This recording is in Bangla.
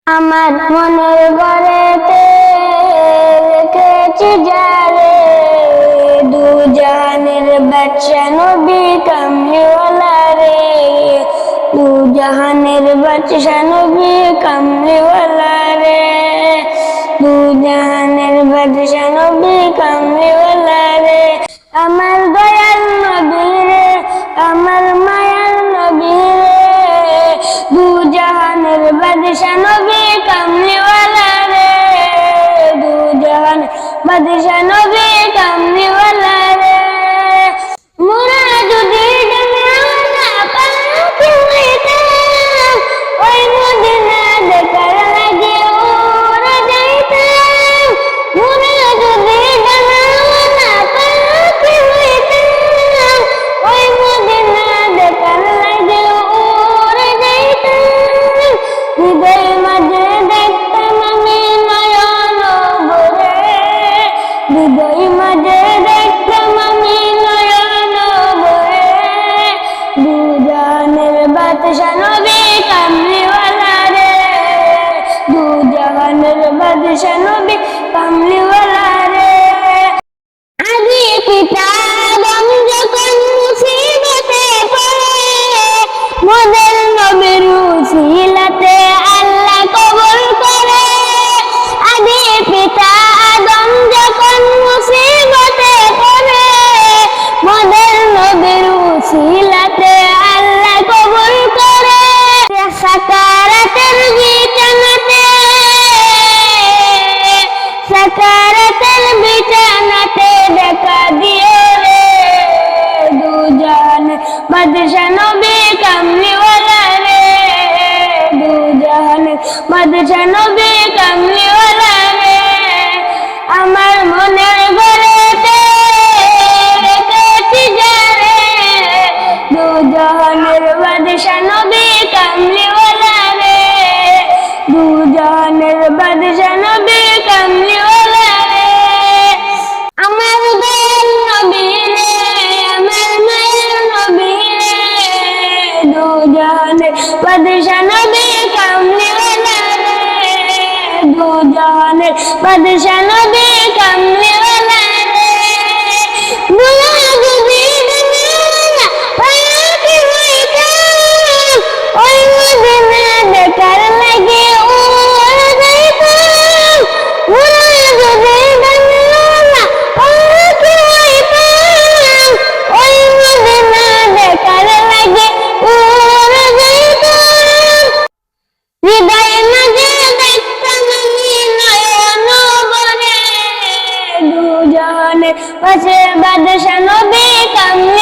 আমার মনের ঘরেতে রেখেছি যারে, দু জাহানের বাদশা নবী কামলিওয়ালা রে, দু জাহানের বাদশা নবী কামলিওয়ালা রে, দু জাহানের বাদশা নবী কামলিওয়ালা রে। আমার দয়াল নবী রে, আমার মায়ার নবী রে, দু জাহানের বাদশা নবী কামলিওয়ালা রে, দু জাহানের বাদশা নবী কামলিওয়ালা রে। মোরা যদি জান্নাত পাখি হইতাম, ওই মদিনা দেখার লাগে উড়ে যাইতাম। মোরা যদি জান্নাত পাখি হইতাম, ওই মদিনা দেখার লাগে উড়ে যাইতাম। হৃদয় মাঝে দেখতাম আমি নয়ন ভরে, হৃদয় মাঝে দেখতাম আমি নয়ন ভরে, দু জাহানের বাদশা নবী কামলিওয়ালা রে, দু জাহানের বাদশা নবী কামলিওয়ালা রে। আদি পিতা আদম যখন মুসিবতে পড়ে, মোদের নবীর উসিলাতে আল্লাহ কবুল করে। আদি পিতা আদম যখন মুসিবতে পড়ে, মোদের নবীর উসিলাতে আল্লাহ কবুল করে। সাকারাতের বিছানাতে, সাকারাতের বিছানাতে দেখা দিও রে, দু জাহানের বাদশা নবী কামলিওয়ালা রে, দু জাহানের বাদশা নবী কামলিওয়ালা রে। আমার মনের ঘরেতে রেখেছি যারে, দু জাহানের বাদশা নবী কামলিওয়ালা রে, দু জাহানের বাদশা নবী কামলিওয়ালা রে। আমার দয়াল নবী রে, আমার মায়ের নবী রে, দু জাহানের বাদশা নবী কামলিওয়ালা রে, দু জাহানের বাদশা নবী কামলিওয়ালা রে। মোরা যদি জান্নাত পাখি হইতাম, ওই মদিনা দেখার লাগে উড়ে যাইতাম। মোরা যদি জান্নাত পাখি হইতাম, ওই মদিনা দেখার লাগে উড়ে যাইতাম। হৃদয় মাঝে দেখতাম আমি নয়ন ভরে, দু জাহানের বাদশা নবী কামলিওয়ালা